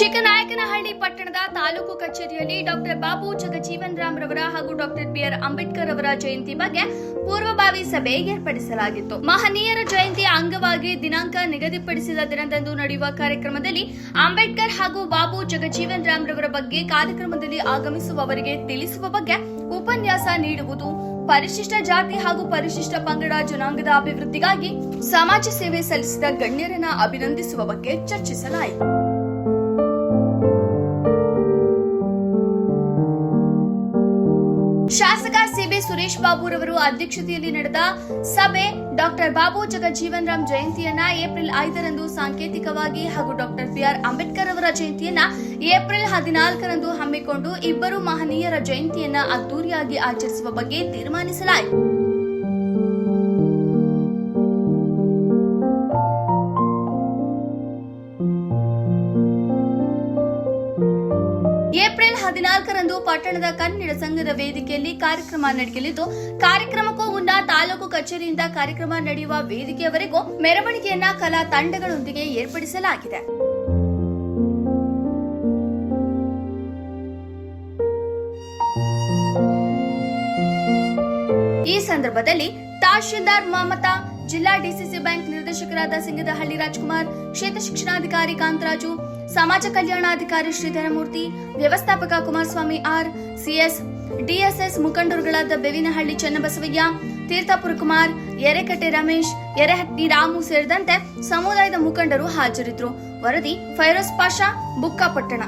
ಚಿಕ್ಕನಾಯಕನಹಳ್ಳಿ ಪಟ್ಟಣದ ತಾಲೂಕು ಕಚೇರಿಯಲ್ಲಿ ಡಾಕ್ಟರ್ ಬಾಬು ಜಗಜೀವನ್ ರಾಮ್ ರವರ ಹಾಗೂ ಡಾಕ್ಟರ್ ಬಿ.ಆರ್. ಅಂಬೇಡ್ಕರ್ ಅವರ ಜಯಂತಿ ಬಗ್ಗೆ ಪೂರ್ವಭಾವಿ ಸಭೆ ಏರ್ಪಡಿಸಲಾಗಿತ್ತು. ಮಹನೀಯರ ಜಯಂತಿಯ ಅಂಗವಾಗಿ ದಿನಾಂಕ ನಿಗದಿಪಡಿಸಿದ ದಿನದಂದು ನಡೆಯುವ ಕಾರ್ಯಕ್ರಮದಲ್ಲಿ ಅಂಬೇಡ್ಕರ್ ಹಾಗೂ ಬಾಬು ಜಗಜೀವನ್ ರಾಮ್ ರವರ ಬಗ್ಗೆ ಕಾರ್ಯಕ್ರಮದಲ್ಲಿ ಆಗಮಿಸುವವರಿಗೆ ತಿಳಿಸುವ ಬಗ್ಗೆ ಉಪನ್ಯಾಸ ನೀಡುವುದು, ಪರಿಶಿಷ್ಟ ಜಾತಿ ಹಾಗೂ ಪರಿಶಿಷ್ಟ ಪಂಗಡ ಜನಾಂಗದ ಅಭಿವೃದ್ಧಿಗಾಗಿ ಸಮಾಜ ಸೇವೆ ಸಲ್ಲಿಸಿದ ಗಣ್ಯರನ್ನ ಅಭಿನಂದಿಸುವ ಬಗ್ಗೆ ಚರ್ಚಿಸಲಾಯಿತು. ಶಾಸಕ ಸಿಬಿ ಸುರೇಶ್ ಬಾಬು ರವರು ಅಧ್ಯಕ್ಷತೆಯಲ್ಲಿ ನಡೆದ ಸಭೆ ಡಾಕ್ಟರ್ ಬಾಬು ಜಗಜೀವನ್ ರಾಮ್ ಜಯಂತಿಯನ್ನ ಏಪ್ರಿಲ್ 5ರಂದು ಸಾಂಕೇತಿಕವಾಗಿ ಹಾಗೂ ಡಾಕ್ಟರ್ ಬಿ.ಆರ್. ಅಂಬೇಡ್ಕರ್ ಅವರ ಜಯಂತಿಯನ್ನ ಏಪ್ರಿಲ್ 14ರಂದು ಹಮ್ಮಿಕೊಂಡು ಇಬ್ಬರು ಮಹನೀಯರ ಜಯಂತಿಯನ್ನ ಅದ್ದೂರಿಯಾಗಿ ಆಚರಿಸುವ ಬಗ್ಗೆ ತೀರ್ಮಾನಿಸಲಾಯಿತು. ಏಪ್ರಿಲ್ 14ರಂದು ಪಟ್ಟಣದ ಕನ್ನಡ ಸಂಘದ ವೇದಿಕೆಯಲ್ಲಿ ಕಾರ್ಯಕ್ರಮ ನಡೆಯಲಿದ್ದು, ಕಾರ್ಯಕ್ರಮಕ್ಕೂ ಮುನ್ನ ತಾಲೂಕು ಕಚೇರಿಯಿಂದ ಕಾರ್ಯಕ್ರಮ ನಡೆಯುವ ವೇದಿಕೆಯವರೆಗೂ ಮೆರವಣಿಗೆಯನ್ನ ಕಲಾ ತಂಡಗಳೊಂದಿಗೆ ಏರ್ಪಡಿಸಲಾಗಿದೆ. ಈ ಸಂದರ್ಭದಲ್ಲಿ ತಹಶೀಲ್ದಾರ್ ಮಮತಾ, ಜಿಲ್ಲಾ ಡಿಸಿಸಿ ಬ್ಯಾಂಕ್ ನಿರ್ದೇಶಕರಾದ ಸಿಂಗದಹಳ್ಳಿ ರಾಜ್ಕುಮಾರ್, ಕ್ಷೇತ್ರ ಶಿಕ್ಷಣಾಧಿಕಾರಿ ಕಾಂತರಾಜು, ಸಮಾಜ ಕಲ್ಯಾಣಾಧಿಕಾರಿ ಶ್ರೀಧರಮೂರ್ತಿ, ವ್ಯವಸ್ಥಾಪಕ ಕುಮಾರಸ್ವಾಮಿ ಆರ್, ಸಿಎಸ್, ಡಿಎಸ್ಎಸ್ ಮುಖಂಡರುಗಳಾದ ಬೇವಿನಹಳ್ಳಿ ಚನ್ನಬಸವಯ್ಯ, ತೀರ್ಥಪುರ ಕುಮಾರ್, ಯರೇಕಟ್ಟೆ ರಮೇಶ್, ಯರೇಹಟ್ಟಿ ರಾಮು ಸೇರಿದಂತೆ ಸಮುದಾಯದ ಮುಖಂಡರು ಹಾಜರಿದ್ದರು. ವರದಿ ಫೈರೋಜ್ ಪಾಷಾ, ಬುಕ್ಕಾಪಟ್ಟಣ.